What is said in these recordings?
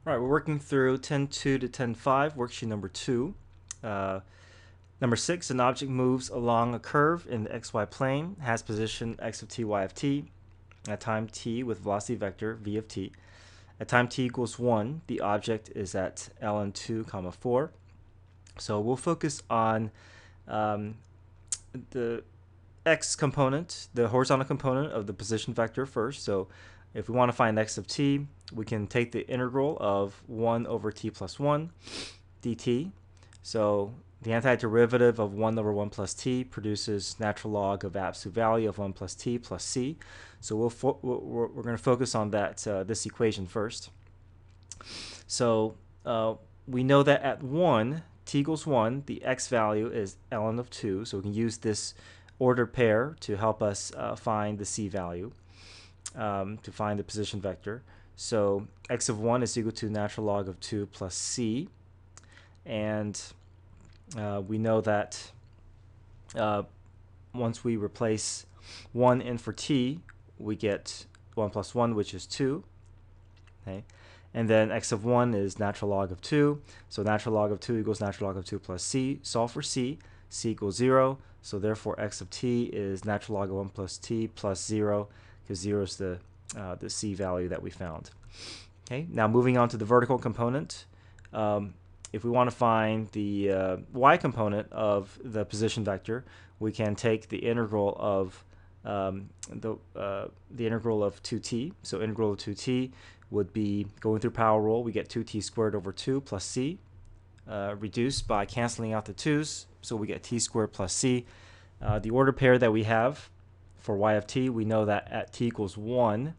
All right, we're working through 10.2 to 10.5, worksheet number 2. Uh, Number 6, an object moves along a curve in the xy plane, has position x of t, y of t, at time t with velocity vector v of t. At time t equals 1, the object is at ln 2, comma 4. So we'll focus on um, the x component, the horizontal component of the position vector first. So if we want to find x of t, we can take the integral of 1 over t plus 1 dt. So the antiderivative of 1 over 1 plus t produces natural log of absolute value of 1 plus t plus c. So we're going to focus on that this equation first. So we know that at 1, t equals 1, the x value is ln of 2. So we can use this ordered pair to help us find the c value, to find the position vector. So x of 1 is equal to natural log of 2 plus c. And we know that once we replace 1 in for t, we get 1 plus 1, which is 2. Okay? And then x of 1 is natural log of 2. So natural log of 2 equals natural log of 2 plus c. Solve for c. C equals 0. So therefore x of t is natural log of 1 plus t plus 0, because 0 is the c value that we found. Okay. Now moving on to the vertical component. If we want to find the y component of the position vector, we can take the integral of the integral of 2t. So integral of 2t would be, going through power rule, we get 2t squared over 2 plus c, reduced by canceling out the 2's, so we get t squared plus c. The order pair that we have for y of t, we know that at t equals 1,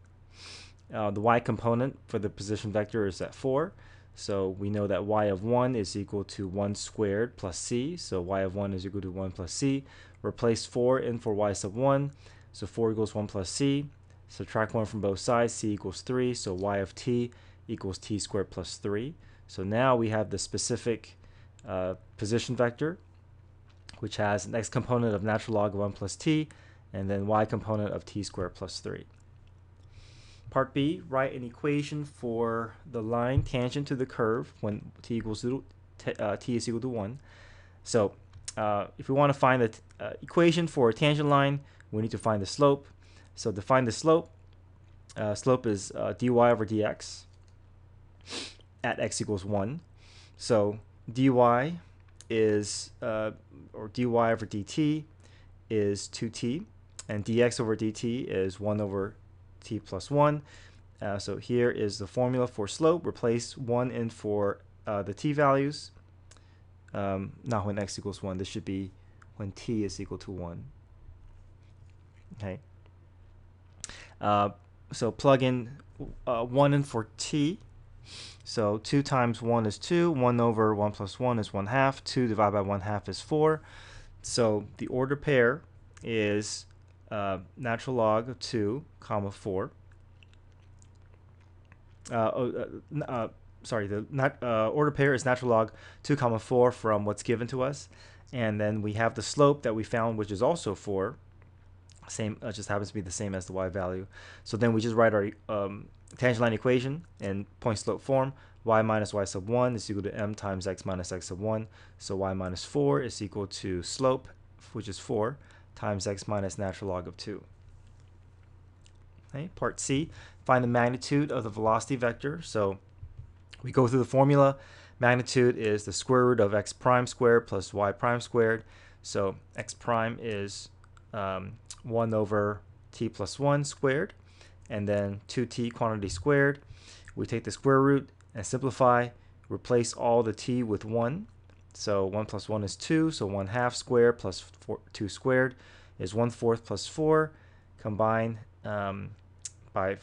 the y component for the position vector is at 4. So we know that y of 1 is equal to 1 squared plus c. So y of 1 is equal to 1 plus c. Replace 4 in for y sub 1. So 4 equals 1 plus c. Subtract 1 from both sides. C equals 3. So y of t equals t squared plus 3. So now we have the specific position vector, which has an x component of natural log of 1 plus t, and then y component of t squared plus 3. Part B, write an equation for the line tangent to the curve when t equals to t is equal to 1. So if we want to find the equation for a tangent line, we need to find the slope. So to find the slope, slope is dy over dx at x equals 1. So dy is, or dy over dt is 2t, and dx over dt is 1 over t plus 1. So here is the formula for slope. Replace 1 in for the t values. Not when x equals 1. This should be when t is equal to 1. Okay. So plug in 1 in for t. So 2 times 1 is 2. 1 over 1 plus 1 is 1/2. 2 divided by 1/2 is 4. So the order pair is natural log of 2, comma 4. Sorry, the order pair is natural log 2, comma 4 from what's given to us. And then we have the slope that we found, which is also 4. Same, just happens to be the same as the y value. So then we just write our tangent line equation in point slope form. Y minus y sub 1 is equal to m times x minus x sub 1. So y minus 4 is equal to slope, which is 4, times x minus natural log of 2. Okay, part C, find the magnitude of the velocity vector. So we go through the formula. Magnitude is the square root of x prime squared plus y prime squared. So x prime is 1 over t plus 1 squared, and then 2t quantity squared. We take the square root and simplify, replace all the t with 1. So 1 plus 1 is 2, so 1/2 squared plus 2 squared is 1/4 plus 4. Combine by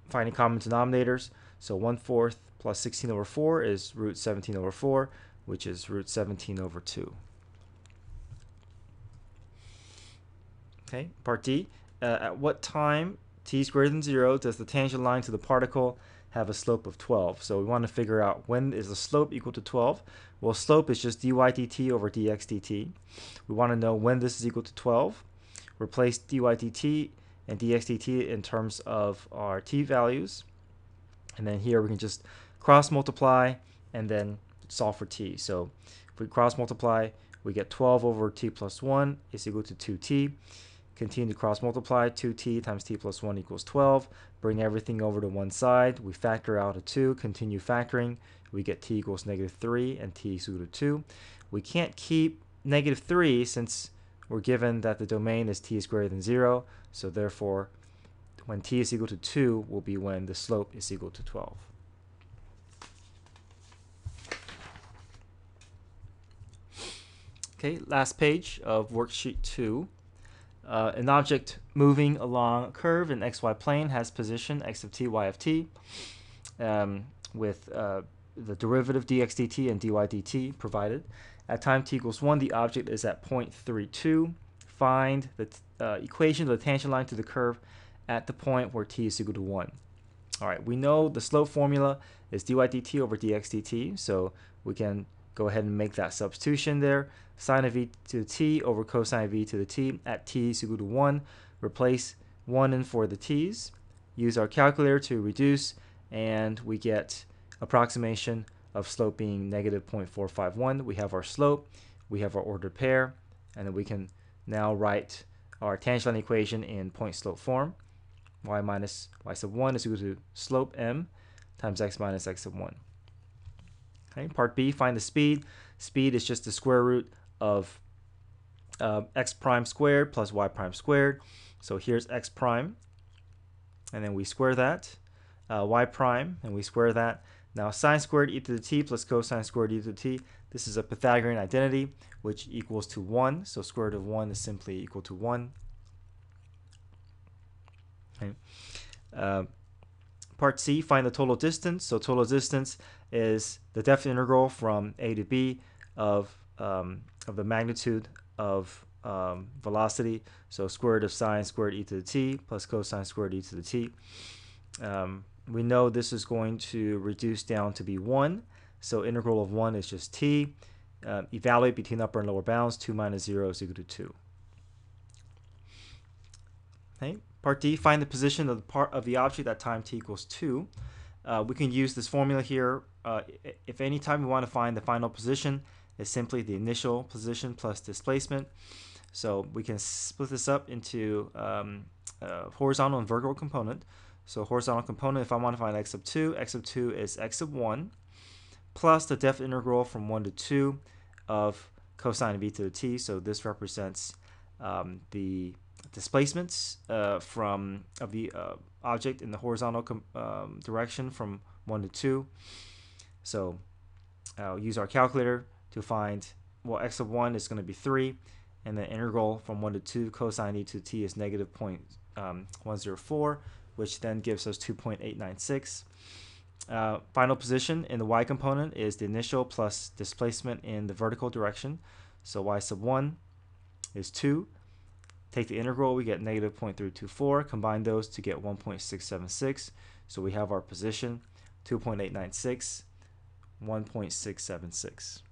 finding common denominators. So 1/4 plus 16 over 4 is root 17 over 4, which is root 17 over 2. Okay, part D. At what time t is greater than 0 does the tangent line to the particle have a slope of 12? So we want to figure out when is the slope equal to 12. Well, slope is just dy dt over dx dt. We want to know when this is equal to 12. Replace dy dt and dx dt in terms of our t values. And then here we can just cross multiply, and then solve for t. So if we cross multiply, we get 12 over t plus 1 is equal to 2t. Continue to cross multiply, 2t times t plus 1 equals 12. Bring everything over to one side. We factor out a 2, continue factoring. We get t equals negative 3 and t is equal to 2. We can't keep negative 3 since we're given that the domain is t is greater than 0. So therefore, when t is equal to 2 will be when the slope is equal to 12. Okay, last page of worksheet 2. An object moving along a curve in xy plane has position x of t, y of t, with the derivative dx dt and dy dt provided. At time t equals 1, the object is at point 32. Find the equation of the tangent line to the curve at the point where t is equal to 1. All right, we know the slope formula is dy dt over dx dt, so we can go ahead and make that substitution there. Sine of v to the t over cosine of v to the t at t is equal to 1. Replace 1 in for the t's. Use our calculator to reduce, and we get approximation of slope being negative 0.451. We have our slope, we have our ordered pair, and then we can now write our tangent line equation in point slope form. Y minus y sub 1 is equal to slope m times x minus x sub 1. Okay, part B, find the speed. Speed is just the square root of x prime squared plus y prime squared. So here's x prime, and then we square that, y prime, and we square that. Now sine squared e to the t plus cosine squared e to the t, this is a Pythagorean identity, which equals to 1. So square root of 1 is simply equal to 1. Okay. Part C, find the total distance. So total distance is the definite integral from a to b of the magnitude of velocity. So square root of sine squared e to the t plus cosine squared e to the t. We know this is going to reduce down to be 1. So integral of 1 is just t. Evaluate between upper and lower bounds. 2 minus 0 is equal to 2. Okay. Part D, find the position of the part of the object at time t equals 2. We can use this formula here. If any time we want to find the final position, it's simply the initial position plus displacement. So we can split this up into horizontal and vertical component. So horizontal component, if I want to find x sub 2 is x sub 1 plus the definite integral from 1 to 2 of cosine of e to the t. So this represents the displacements of the object in the horizontal direction from 1 to 2. So I'll use our calculator to find, well, x of 1 is going to be 3, and the integral from 1 to 2 cosine e to the t is negative 0.104, which then gives us 2.896. Final position in the y component is the initial plus displacement in the vertical direction. So y sub 1 is 2. Take the integral, we get negative 0.324. Combine those to get 1.676. So we have our position, 2.896, 1.676.